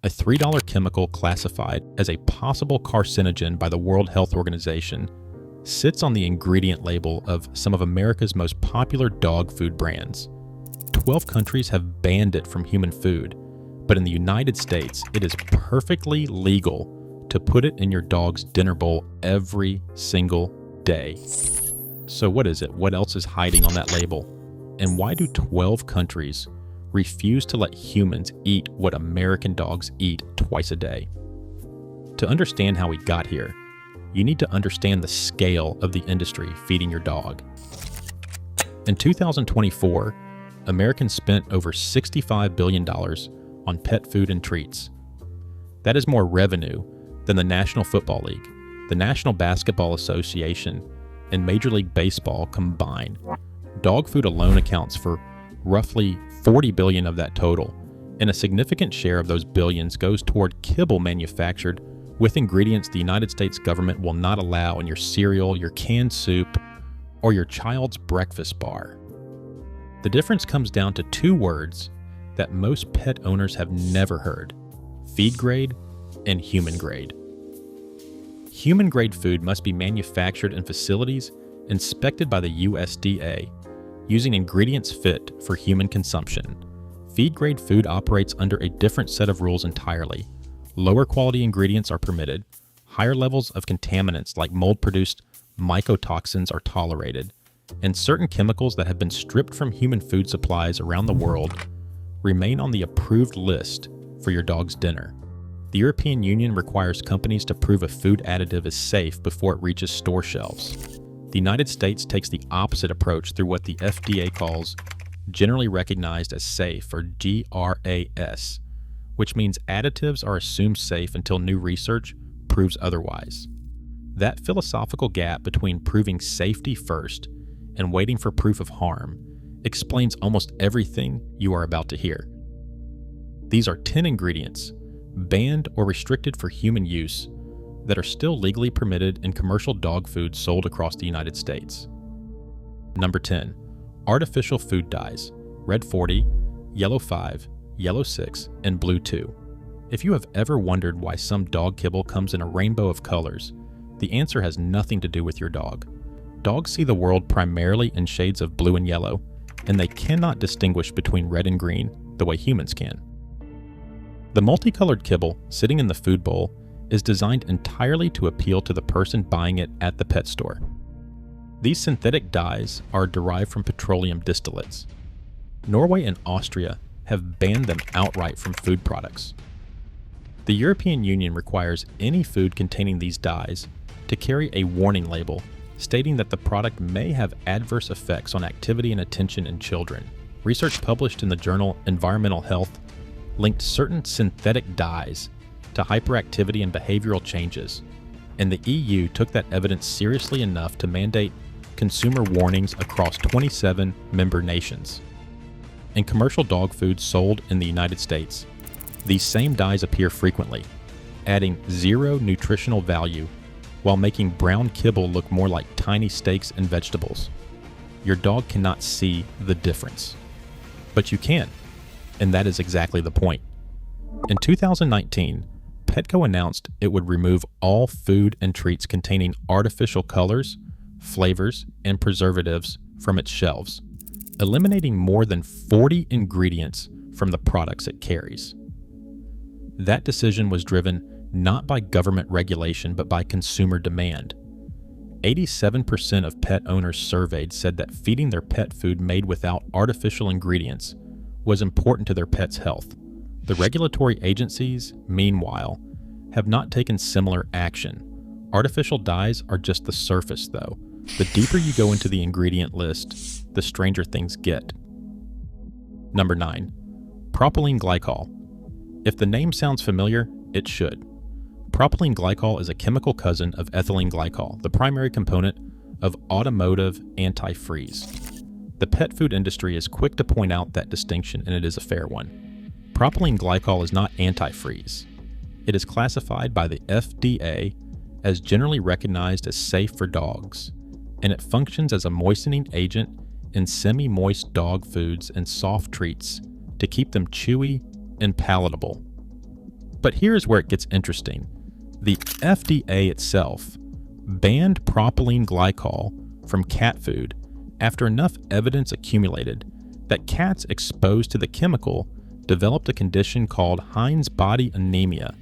a $3 chemical classified as a possible carcinogen by the World Health Organization sits on the ingredient label of some of America's most popular dog food brands. 12 countries have banned it from human food, but in the United States, it is perfectly legal to put it in your dog's dinner bowl every single day. So what is it? What else is hiding on that label? And why do 12 countries refuse to let humans eat what American dogs eat twice a day? To understand how we got here, you need to understand the scale of the industry feeding your dog. In 2024, Americans spent over $65 billion on pet food and treats. That is more revenue than the National Football League, the National Basketball Association, and Major League Baseball combined. Dog food alone accounts for roughly $40 billion of that total, and a significant share of those billions goes toward kibble manufactured with ingredients the United States government will not allow in your cereal, your canned soup, or your child's breakfast bar. The difference comes down to two words that most pet owners have never heard: feed grade and human grade. Human grade food must be manufactured in facilities inspected by the USDA using ingredients fit for human consumption. Feed grade food operates under a different set of rules entirely. Lower quality ingredients are permitted, higher levels of contaminants like mold-produced mycotoxins are tolerated, and certain chemicals that have been stripped from human food supplies around the world remain on the approved list for your dog's dinner. The European Union requires companies to prove a food additive is safe before it reaches store shelves. The United States takes the opposite approach through what the FDA calls generally recognized as safe, or GRAS, which means additives are assumed safe until new research proves otherwise. That philosophical gap between proving safety first and waiting for proof of harm explains almost everything you are about to hear. These are 10 ingredients, banned or restricted for human use, that are still legally permitted in commercial dog food sold across the United States. Number 10. Artificial food dyes: red 40, yellow 5, yellow 6, and blue 2. If you have ever wondered why some dog kibble comes in a rainbow of colors, the answer has nothing to do with your dog. Dogs see the world primarily in shades of blue and yellow, and they cannot distinguish between red and green the way humans can. The multicolored kibble sitting in the food bowl is designed entirely to appeal to the person buying it at the pet store. These synthetic dyes are derived from petroleum distillates. Norway and Austria have banned them outright from food products. The European Union requires any food containing these dyes to carry a warning label stating that the product may have adverse effects on activity and attention in children. Research published in the journal Environmental Health linked certain synthetic dyes to hyperactivity and behavioral changes, and the EU took that evidence seriously enough to mandate consumer warnings across 27 member nations. In commercial dog food sold in the United States, these same dyes appear frequently, adding zero nutritional value while making brown kibble look more like tiny steaks and vegetables. Your dog cannot see the difference. But you can, and that is exactly the point. In 2019, Petco announced it would remove all food and treats containing artificial colors, flavors, and preservatives from its shelves, eliminating more than 40 ingredients from the products it carries. That decision was driven not by government regulation but by consumer demand. 87% of pet owners surveyed said that feeding their pet food made without artificial ingredients was important to their pet's health. The regulatory agencies, meanwhile, have not taken similar action. Artificial dyes are just the surface, though. The deeper you go into the ingredient list, the stranger things get. Number 9. Propylene glycol. If the name sounds familiar, it should. Propylene glycol is a chemical cousin of ethylene glycol, the primary component of automotive antifreeze. The pet food industry is quick to point out that distinction, and it is a fair one. Propylene glycol is not antifreeze. It is classified by the FDA as generally recognized as safe for dogs, and it functions as a moistening agent in semi-moist dog foods and soft treats to keep them chewy and palatable. But here's where it gets interesting. The FDA itself banned propylene glycol from cat food after enough evidence accumulated that cats exposed to the chemical developed a condition called Heinz body anemia,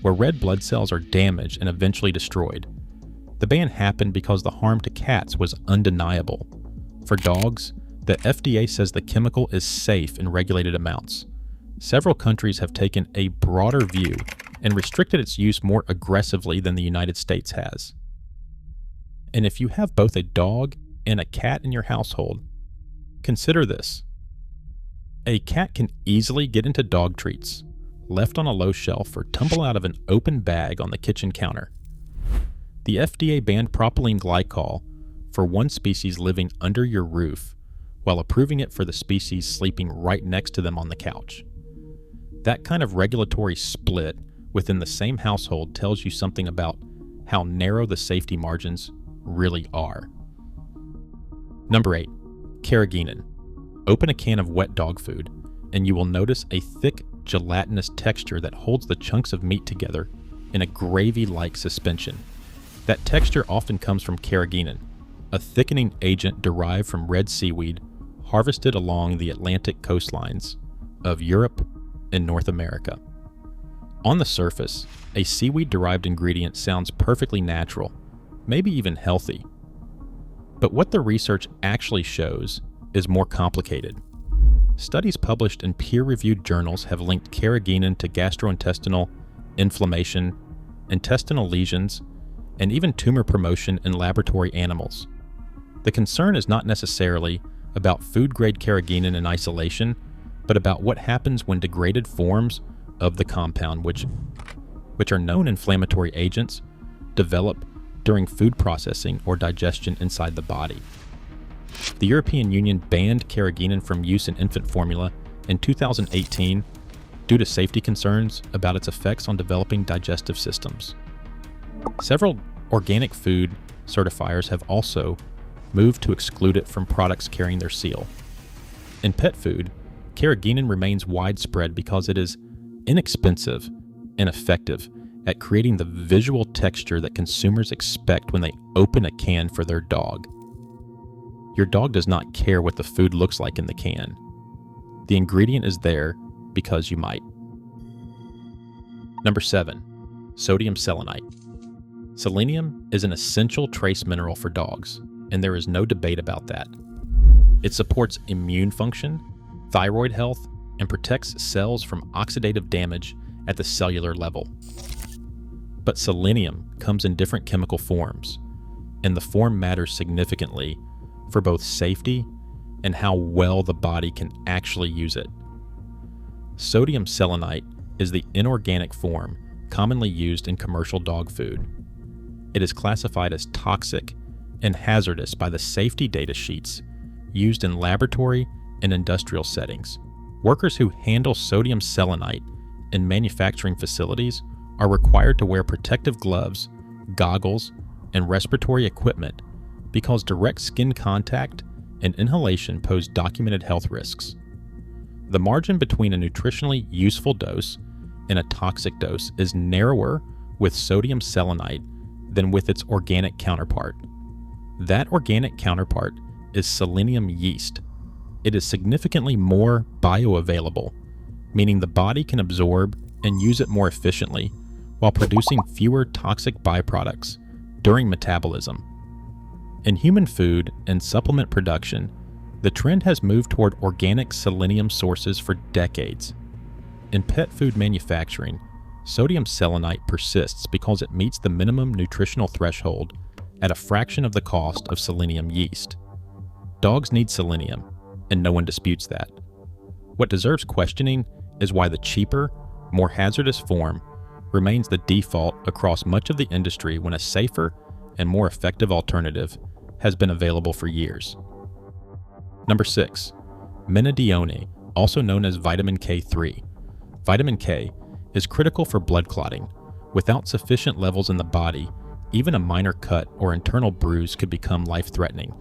where red blood cells are damaged and eventually destroyed. The ban happened because the harm to cats was undeniable. For dogs, the FDA says the chemical is safe in regulated amounts. Several countries have taken a broader view and restricted its use more aggressively than the United States has. And if you have both a dog and a cat in your household, consider this. A cat can easily get into dog treats, left on a low shelf or tumble out of an open bag on the kitchen counter. The FDA banned propylene glycol for one species living under your roof, while approving it for the species sleeping right next to them on the couch. That kind of regulatory split within the same household tells you something about how narrow the safety margins really are. Number 8. Carrageenan. Open a can of wet dog food, and you will notice a thick, gelatinous texture that holds the chunks of meat together in a gravy-like suspension. That texture often comes from carrageenan, a thickening agent derived from red seaweed harvested along the Atlantic coastlines of Europe and North America. On the surface, a seaweed-derived ingredient sounds perfectly natural, maybe even healthy. But what the research actually shows is more complicated. Studies published in peer-reviewed journals have linked carrageenan to gastrointestinal inflammation, intestinal lesions, and even tumor promotion in laboratory animals. The concern is not necessarily about food-grade carrageenan in isolation, but about what happens when degraded forms of the compound, which are known inflammatory agents, develop during food processing or digestion inside the body. The European Union banned carrageenan from use in infant formula in 2018 due to safety concerns about its effects on developing digestive systems. Several organic food certifiers have also moved to exclude it from products carrying their seal. In pet food, carrageenan remains widespread because it is inexpensive and effective at creating the visual texture that consumers expect when they open a can for their dog. Your dog does not care what the food looks like in the can. The ingredient is there because you might. Number 7. Sodium selenite. Selenium is an essential trace mineral for dogs, and there is no debate about that. It supports immune function, thyroid health, and protects cells from oxidative damage at the cellular level. But selenium comes in different chemical forms, and the form matters significantly for both safety and how well the body can actually use it. Sodium selenite is the inorganic form commonly used in commercial dog food. It is classified as toxic and hazardous by the safety data sheets used in laboratory and industrial settings. Workers who handle sodium selenite in manufacturing facilities are required to wear protective gloves, goggles, and respiratory equipment because direct skin contact and inhalation pose documented health risks. The margin between a nutritionally useful dose and a toxic dose is narrower with sodium selenite than with its organic counterpart. That organic counterpart is selenium yeast. It is significantly more bioavailable, meaning the body can absorb and use it more efficiently while producing fewer toxic byproducts during metabolism. In human food and supplement production, the trend has moved toward organic selenium sources for decades. In pet food manufacturing, sodium selenite persists because it meets the minimum nutritional threshold at a fraction of the cost of selenium yeast. Dogs need selenium, and no one disputes that. What deserves questioning is why the cheaper, more hazardous form remains the default across much of the industry when a safer and more effective alternative has been available for years. Number 6. Menadione, also known as vitamin K3. Vitamin K is critical for blood clotting. Without sufficient levels in the body, even a minor cut or internal bruise could become life-threatening.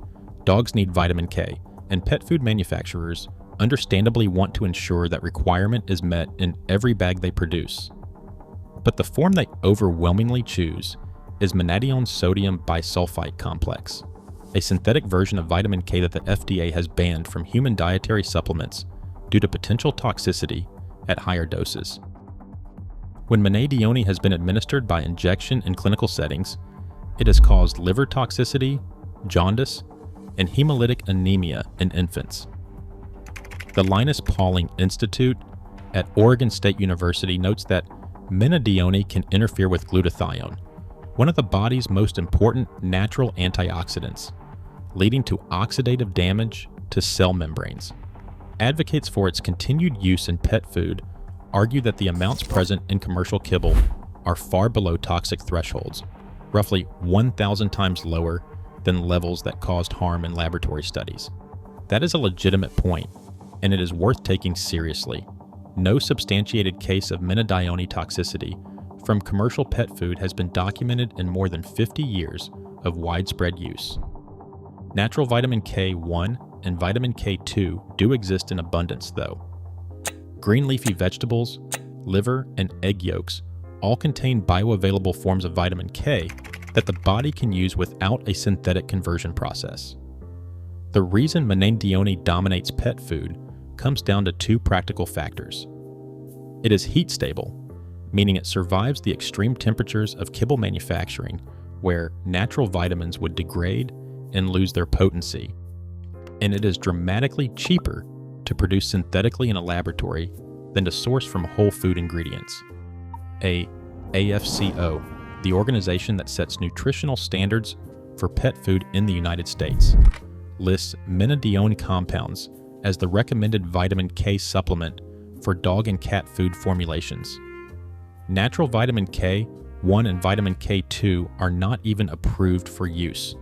Dogs need vitamin K, and pet food manufacturers understandably want to ensure that requirement is met in every bag they produce. but the form they overwhelmingly choose is menadione sodium bisulfite complex, a synthetic version of vitamin K that the FDA has banned from human dietary supplements due to potential toxicity at higher doses. When menadione has been administered by injection in clinical settings, it has caused liver toxicity, jaundice, and hemolytic anemia in infants. The Linus Pauling Institute at Oregon State University notes that menadione can interfere with glutathione, one of the body's most important natural antioxidants, leading to oxidative damage to cell membranes. Advocates for its continued use in pet food argue that the amounts present in commercial kibble are far below toxic thresholds, roughly 1,000 times lower than levels that caused harm in laboratory studies. That is a legitimate point, and it is worth taking seriously. No substantiated case of menadione toxicity from commercial pet food has been documented in more than 50 years of widespread use. Natural vitamin K1 and vitamin K2 do exist in abundance, though. Green leafy vegetables, liver, and egg yolks all contain bioavailable forms of vitamin K that the body can use without a synthetic conversion process. The reason menadione dominates pet food comes down to two practical factors. It is heat stable, meaning it survives the extreme temperatures of kibble manufacturing, where natural vitamins would degrade and lose their potency. And it is dramatically cheaper to produce synthetically in a laboratory than to source from whole food ingredients. AFCO, the organization that sets nutritional standards for pet food in the United States, lists menadione compounds as the recommended vitamin K supplement for dog and cat food formulations. Natural vitamin K1 and vitamin K2 are not even approved for use.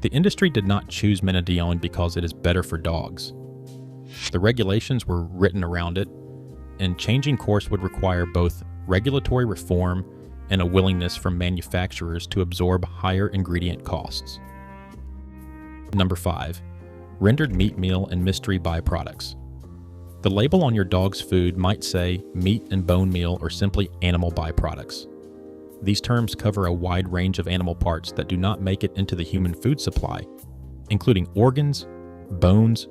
The industry did not choose menadione because it is better for dogs. The regulations were written around it, and changing course would require both regulatory reform and a willingness from manufacturers to absorb higher ingredient costs. Number 5. Rendered meat meal and mystery byproducts. The label on your dog's food might say meat and bone meal or simply animal byproducts. These terms cover a wide range of animal parts that do not make it into the human food supply, including organs, bones,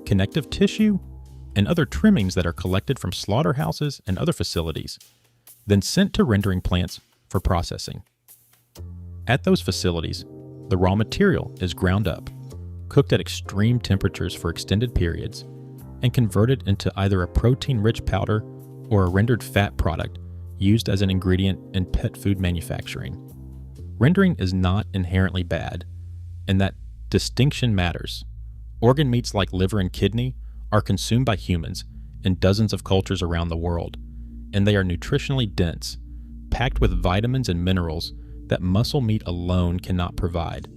connective tissue, and other trimmings that are collected from slaughterhouses and other facilities, then sent to rendering plants for processing. At those facilities, the raw material is ground up, cooked at extreme temperatures for extended periods, and converted into either a protein-rich powder or a rendered fat product used as an ingredient in pet food manufacturing. Rendering is not inherently bad, and that distinction matters. Organ meats like liver and kidney are consumed by humans in dozens of cultures around the world, and they are nutritionally dense, packed with vitamins and minerals that muscle meat alone cannot provide.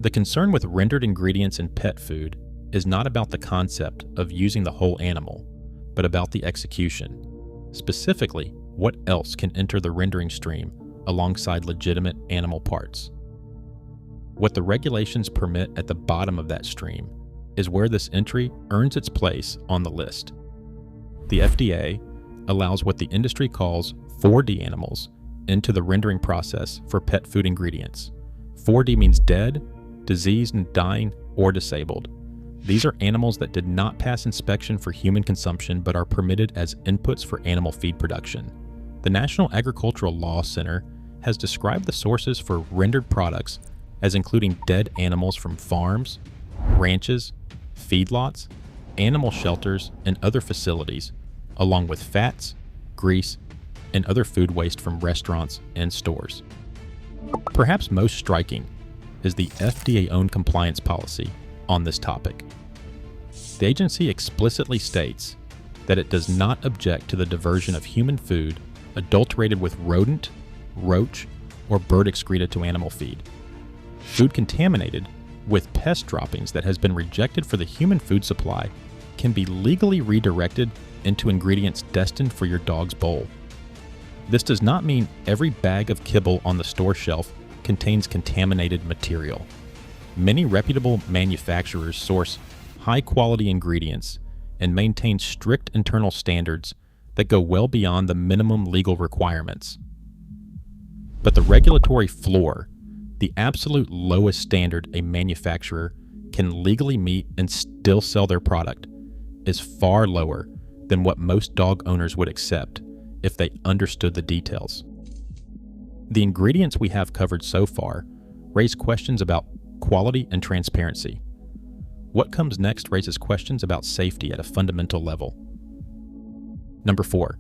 The concern with rendered ingredients in pet food is not about the concept of using the whole animal, but about the execution. Specifically, what else can enter the rendering stream alongside legitimate animal parts? What the regulations permit at the bottom of that stream is where this entry earns its place on the list. The FDA allows what the industry calls 4D animals into the rendering process for pet food ingredients. 4D means dead, diseased and dying, or disabled. These are animals that did not pass inspection for human consumption but are permitted as inputs for animal feed production. The National Agricultural Law Center has described the sources for rendered products as including dead animals from farms, ranches, feedlots, animal shelters, and other facilities, along with fats, grease, and other food waste from restaurants and stores. Perhaps most striking is the FDA-owned compliance policy on this topic. The agency explicitly states that it does not object to the diversion of human food adulterated with rodent, roach, or bird excreta to animal feed. Food contaminated with pest droppings that has been rejected for the human food supply can be legally redirected into ingredients destined for your dog's bowl. This does not mean every bag of kibble on the store shelf contains contaminated material. Many reputable manufacturers source high-quality ingredients and maintain strict internal standards that go well beyond the minimum legal requirements. But the regulatory floor, the absolute lowest standard a manufacturer can legally meet and still sell their product, is far lower than what most dog owners would accept if they understood the details. The ingredients we have covered so far raise questions about quality and transparency. What comes next raises questions about safety at a fundamental level. Number 4,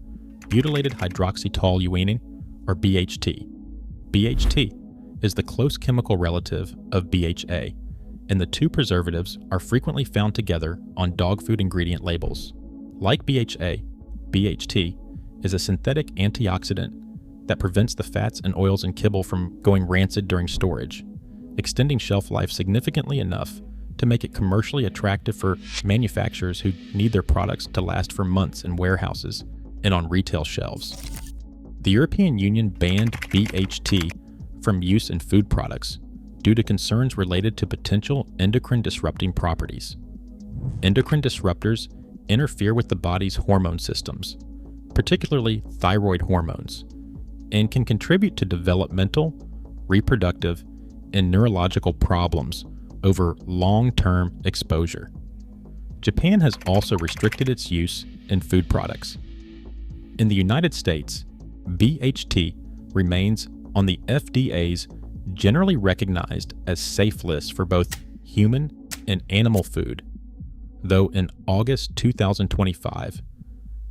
butylated hydroxytoluene, or BHT. BHT is the close chemical relative of BHA, and the two preservatives are frequently found together on dog food ingredient labels. Like BHA, BHT is a synthetic antioxidant that prevents the fats and oils in kibble from going rancid during storage, extending shelf life significantly enough to make it commercially attractive for manufacturers who need their products to last for months in warehouses and on retail shelves. The European Union banned BHT from use in food products due to concerns related to potential endocrine disrupting properties. Endocrine disruptors interfere with the body's hormone systems, particularly thyroid hormones, and can contribute to developmental, reproductive, and neurological problems over long-term exposure. Japan has also restricted its use in food products. In the United States, BHT remains on the FDA's generally recognized as safe list for both human and animal food, though in August 2025,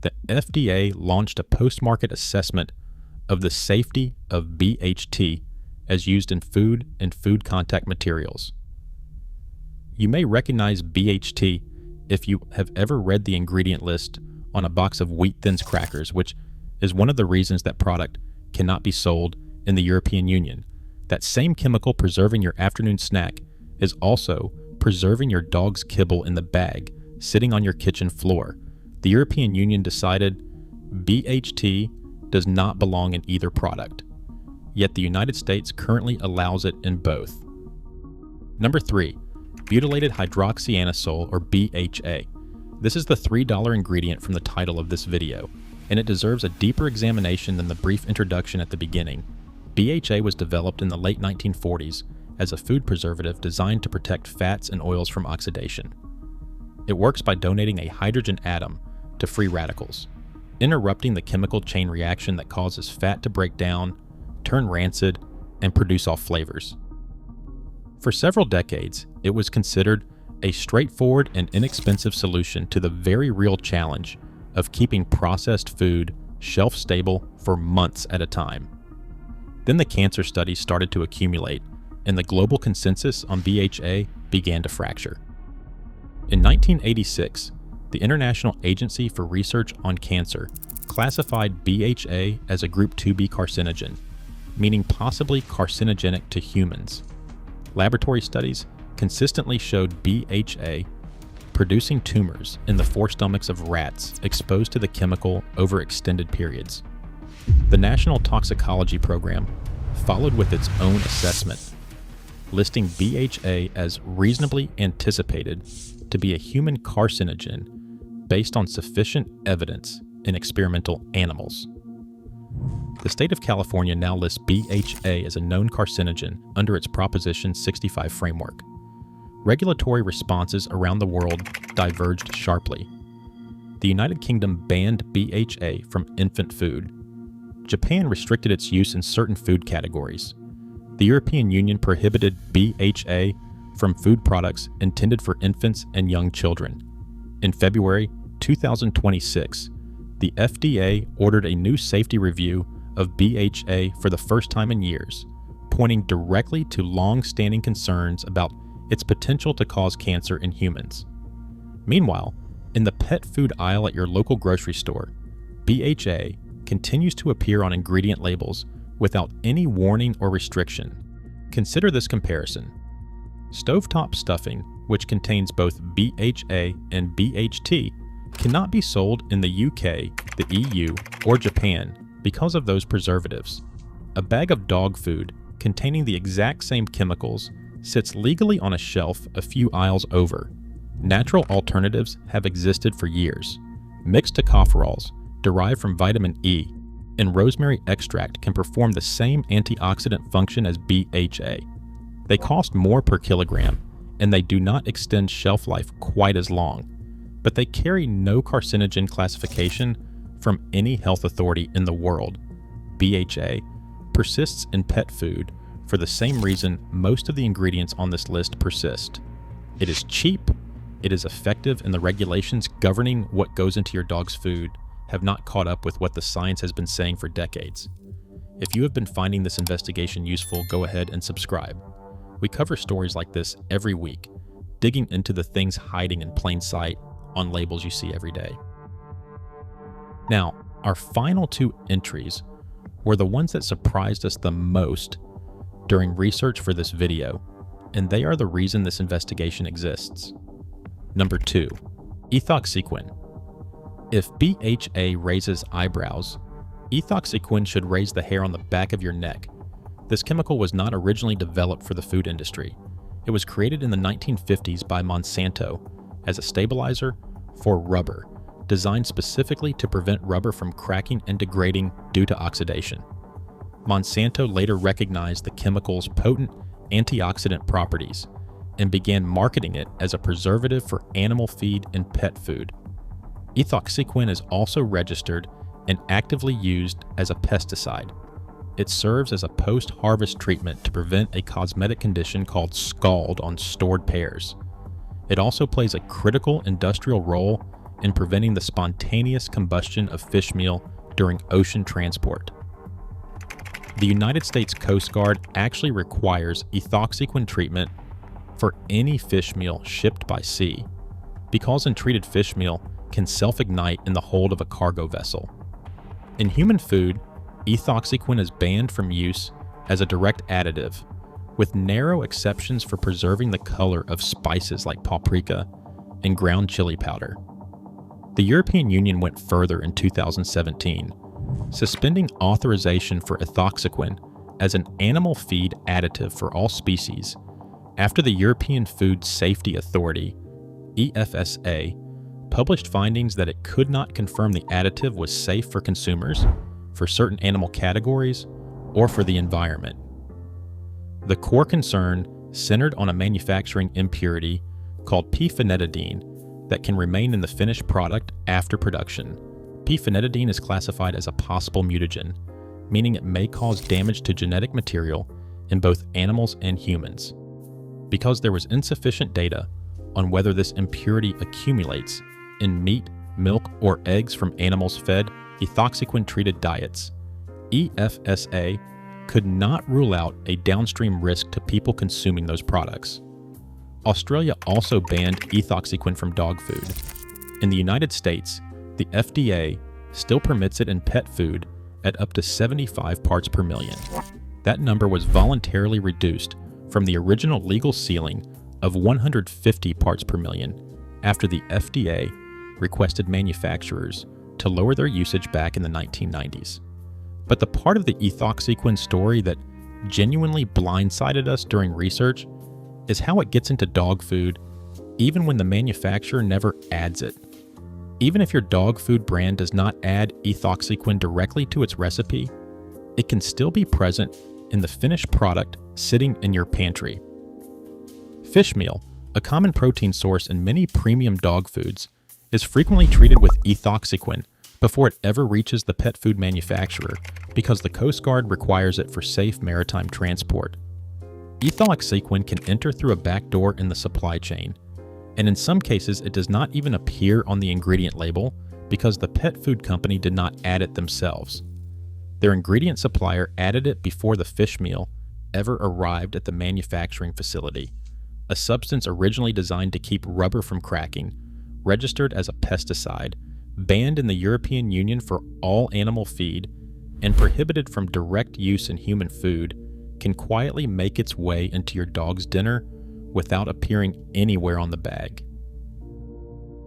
the FDA launched a post-market assessment of the safety of BHT as used in food and food contact materials. You may recognize BHT if you have ever read the ingredient list on a box of Wheat Thins crackers, which is one of the reasons that product cannot be sold in the European Union. That same chemical preserving your afternoon snack is also preserving your dog's kibble in the bag sitting on your kitchen floor. The European Union decided BHT does not belong in either product, yet the United States currently allows it in both. Number 3, butylated hydroxyanisole, or BHA. This is the $3 ingredient from the title of this video, and it deserves a deeper examination than the brief introduction at the beginning. BHA was developed in the late 1940s as a food preservative designed to protect fats and oils from oxidation. It works by donating a hydrogen atom to free radicals, interrupting the chemical chain reaction that causes fat to break down, turn rancid, and produce off flavors. For several decades, it was considered a straightforward and inexpensive solution to the very real challenge of keeping processed food shelf-stable for months at a time. Then the cancer studies started to accumulate, and the global consensus on BHA began to fracture. In 1986, the International Agency for Research on Cancer classified BHA as a Group 2B carcinogen, meaning possibly carcinogenic to humans. Laboratory studies consistently showed BHA producing tumors in the forestomachs of rats exposed to the chemical over extended periods. The National Toxicology Program followed with its own assessment, listing BHA as reasonably anticipated to be a human carcinogen based on sufficient evidence in experimental animals. The state of California now lists BHA as a known carcinogen under its Proposition 65 framework. Regulatory responses around the world diverged sharply. The United Kingdom banned BHA from infant food. Japan restricted its use in certain food categories. The European Union prohibited BHA from food products intended for infants and young children. In February 2026, the FDA ordered a new safety review of BHA for the first time in years, pointing directly to long-standing concerns about its potential to cause cancer in humans. Meanwhile, in the pet food aisle at your local grocery store, BHA continues to appear on ingredient labels without any warning or restriction. Consider this comparison. Stovetop stuffing, which contains both BHA and BHT, cannot be sold in the UK, the EU, or Japan because of those preservatives. A bag of dog food containing the exact same chemicals sits legally on a shelf a few aisles over. Natural alternatives have existed for years. Mixed tocopherols derived from vitamin E, and rosemary extract can perform the same antioxidant function as BHA. They cost more per kilogram, and they do not extend shelf life quite as long, but they carry no carcinogen classification from any health authority in the world. BHA persists in pet food for the same reason most of the ingredients on this list persist. It is cheap, it is effective, and the regulations governing what goes into your dog's food have not caught up with what the science has been saying for decades. If you have been finding this investigation useful, go ahead and subscribe. We cover stories like this every week, digging into the things hiding in plain sight on labels you see every day. Now, our final two entries were the ones that surprised us the most during research for this video, and they are the reason this investigation exists. Number 2, ethoxyquin. If BHA raises eyebrows, ethoxyquin should raise the hair on the back of your neck. This chemical was not originally developed for the food industry. It was created in the 1950s by Monsanto as a stabilizer for rubber, designed specifically to prevent rubber from cracking and degrading due to oxidation. Monsanto later recognized the chemical's potent antioxidant properties and began marketing it as a preservative for animal feed and pet food. Ethoxyquin is also registered and actively used as a pesticide. It serves as a post-harvest treatment to prevent a cosmetic condition called scald on stored pears. It also plays a critical industrial role in preventing the spontaneous combustion of fish meal during ocean transport. The United States Coast Guard actually requires ethoxyquin treatment for any fish meal shipped by sea, because untreated fish meal can self-ignite in the hold of a cargo vessel. In human food, ethoxyquin is banned from use as a direct additive, with narrow exceptions for preserving the color of spices like paprika and ground chili powder. The European Union went further in 2017, suspending authorization for ethoxyquin as an animal feed additive for all species after the European Food Safety Authority, EFSA, published findings that it could not confirm the additive was safe for consumers, for certain animal categories, or for the environment. The core concern centered on a manufacturing impurity called p-phenetidine that can remain in the finished product after production. P-phenetidine is classified as a possible mutagen, meaning it may cause damage to genetic material in both animals and humans. Because there was insufficient data on whether this impurity accumulates in meat, milk, or eggs from animals fed ethoxyquin-treated diets, EFSA could not rule out a downstream risk to people consuming those products. Australia also banned ethoxyquin from dog food. In the United States, the FDA still permits it in pet food at up to 75 parts per million. That number was voluntarily reduced from the original legal ceiling of 150 parts per million after the FDA requested manufacturers to lower their usage back in the 1990s. But the part of the ethoxyquin story that genuinely blindsided us during research is how it gets into dog food even when the manufacturer never adds it. Even if your dog food brand does not add ethoxyquin directly to its recipe, it can still be present in the finished product sitting in your pantry. Fish meal, a common protein source in many premium dog foods, is frequently treated with ethoxyquin before it ever reaches the pet food manufacturer because the Coast Guard requires it for safe maritime transport. Ethoxyquin can enter through a back door in the supply chain, and in some cases it does not even appear on the ingredient label because the pet food company did not add it themselves. Their ingredient supplier added it before the fish meal ever arrived at the manufacturing facility, a substance originally designed to keep rubber from cracking, registered as a pesticide, banned in the European Union for all animal feed, and prohibited from direct use in human food, can quietly make its way into your dog's dinner without appearing anywhere on the bag.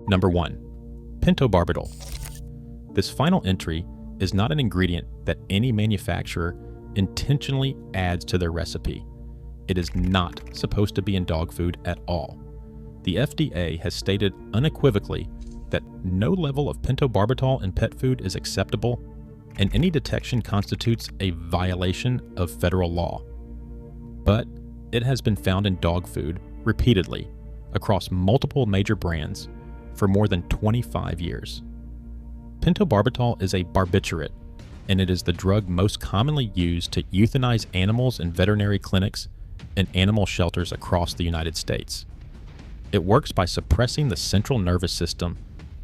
Number 1. Pentobarbital. This final entry is not an ingredient that any manufacturer intentionally adds to their recipe. It is not supposed to be in dog food at all. The FDA has stated unequivocally that no level of pentobarbital in pet food is acceptable, and any detection constitutes a violation of federal law. But it has been found in dog food repeatedly across multiple major brands for more than 25 years. Pentobarbital is a barbiturate, and it is the drug most commonly used to euthanize animals in veterinary clinics and animal shelters across the United States. It works by suppressing the central nervous system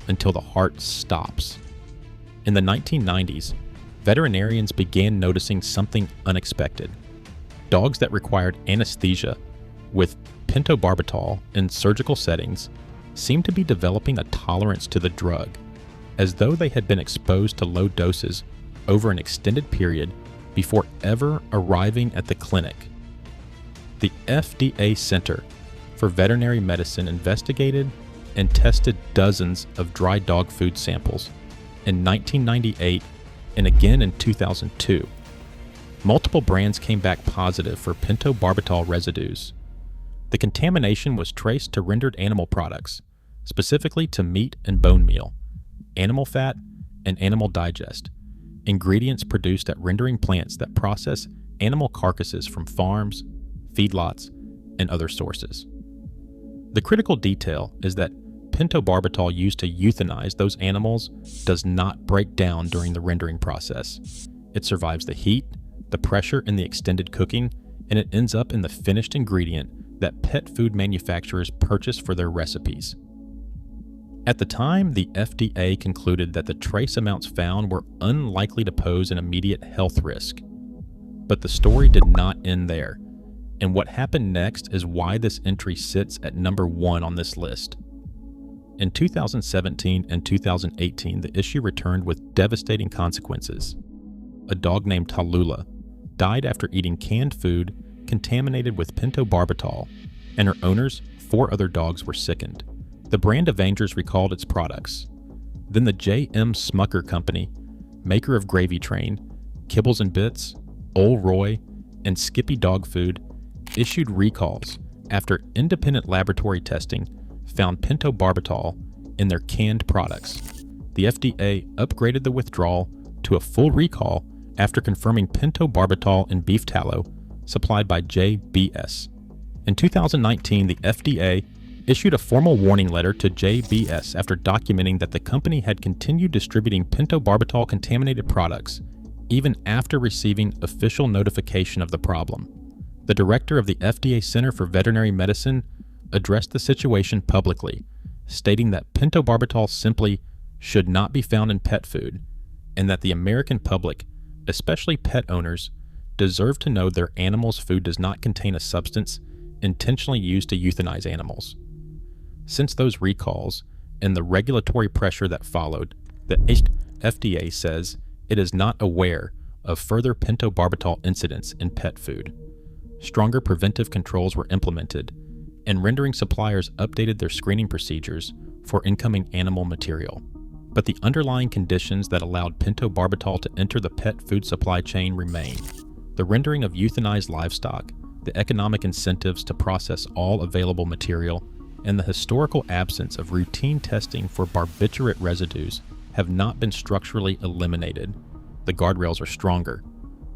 until the heart stops. In the 1990s, veterinarians began noticing something unexpected. Dogs that required anesthesia with pentobarbital in surgical settings seemed to be developing a tolerance to the drug, as though they had been exposed to low doses over an extended period before ever arriving at the clinic. The FDA Center for Veterinary Medicine investigated and tested dozens of dry dog food samples in 1998 and again in 2002. Multiple brands came back positive for pentobarbital residues. The contamination was traced to rendered animal products, specifically to meat and bone meal, animal fat, and animal digest, ingredients produced at rendering plants that process animal carcasses from farms, feedlots, and other sources. The critical detail is that pentobarbital used to euthanize those animals does not break down during the rendering process. It survives the heat, the pressure, and the extended cooking, and it ends up in the finished ingredient that pet food manufacturers purchase for their recipes. At the time, the FDA concluded that the trace amounts found were unlikely to pose an immediate health risk. But the story did not end there, and what happened next is why this entry sits at number 1 on this list. In 2017 and 2018, the issue returned with devastating consequences. A dog named Tallulah died after eating canned food contaminated with pentobarbital, and her owners, 4 other dogs, were sickened. The brand Avengers recalled its products. Then the J.M. Smucker Company, maker of Gravy Train, Kibbles and Bits, Old Roy, and Skippy Dog Food, issued recalls after independent laboratory testing found pentobarbital in their canned products. The FDA upgraded the withdrawal to a full recall after confirming pentobarbital in beef tallow supplied by JBS. In 2019, the FDA issued a formal warning letter to JBS after documenting that the company had continued distributing pentobarbital contaminated products even after receiving official notification of the problem. The director of the FDA Center for Veterinary Medicine addressed the situation publicly, stating that pentobarbital simply should not be found in pet food, and that the American public, especially pet owners, deserve to know their animal's food does not contain a substance intentionally used to euthanize animals. Since those recalls and the regulatory pressure that followed, the FDA says it is not aware of further pentobarbital incidents in pet food. Stronger preventive controls were implemented, and rendering suppliers updated their screening procedures for incoming animal material. But the underlying conditions that allowed pentobarbital to enter the pet food supply chain remain. The rendering of euthanized livestock, the economic incentives to process all available material, and the historical absence of routine testing for barbiturate residues have not been structurally eliminated. The guardrails are stronger,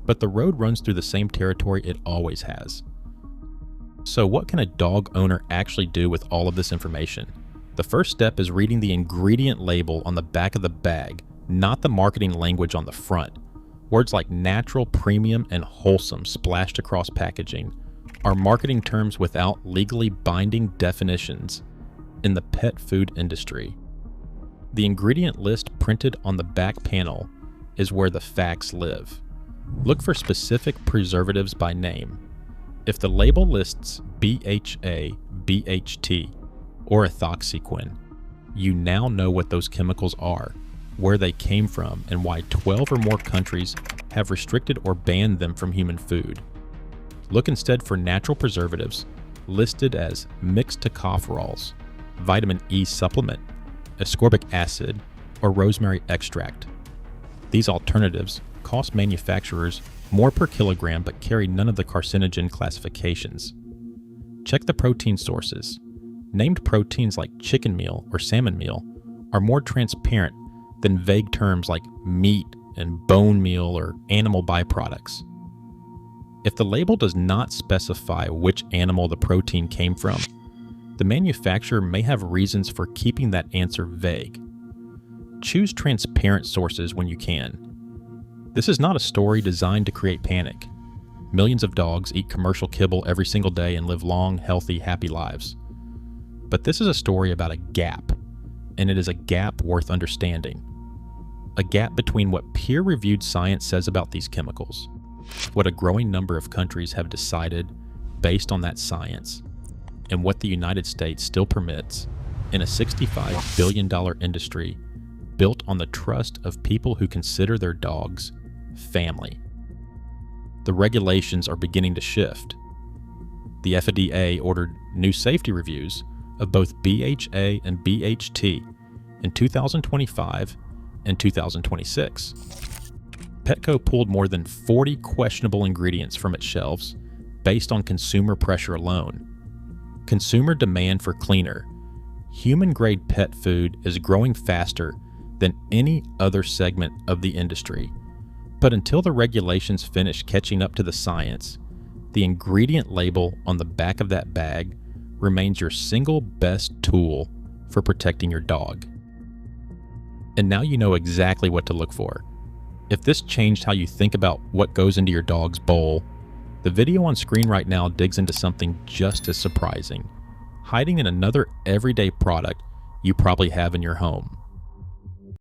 but the road runs through the same territory it always has. So what can a dog owner actually do with all of this information? The first step is reading the ingredient label on the back of the bag, not the marketing language on the front. Words like natural, premium, and wholesome splashed across packaging are marketing terms without legally binding definitions in the pet food industry. The ingredient list printed on the back panel is where the facts live. Look for specific preservatives by name. If the label lists BHA, BHT, or ethoxyquin, you now know what those chemicals are, where they came from, and why 12 or more countries have restricted or banned them from human food. Look instead for natural preservatives listed as mixed tocopherols, vitamin E supplement, ascorbic acid, or rosemary extract. These alternatives cost manufacturers more per kilogram but carry none of the carcinogen classifications. Check the protein sources. Named proteins like chicken meal or salmon meal are more transparent than vague terms like meat and bone meal or animal byproducts. If the label does not specify which animal the protein came from, the manufacturer may have reasons for keeping that answer vague. Choose transparent sources when you can. This is not a story designed to create panic. Millions of dogs eat commercial kibble every single day and live long, healthy, happy lives. But this is a story about a gap, and it is a gap worth understanding. A gap between what peer-reviewed science says about these chemicals, what a growing number of countries have decided based on that science, and what the United States still permits in a $65 billion industry built on the trust of people who consider their dogs family. The regulations are beginning to shift. The FDA ordered new safety reviews of both BHA and BHT in 2025 and 2026. Petco pulled more than 40 questionable ingredients from its shelves based on consumer pressure alone. Consumer demand for cleaner, human-grade pet food is growing faster than any other segment of the industry. But until the regulations finish catching up to the science, the ingredient label on the back of that bag remains your single best tool for protecting your dog. And now you know exactly what to look for. If this changed how you think about what goes into your dog's bowl, the video on screen right now digs into something just as surprising, hiding in another everyday product you probably have in your home.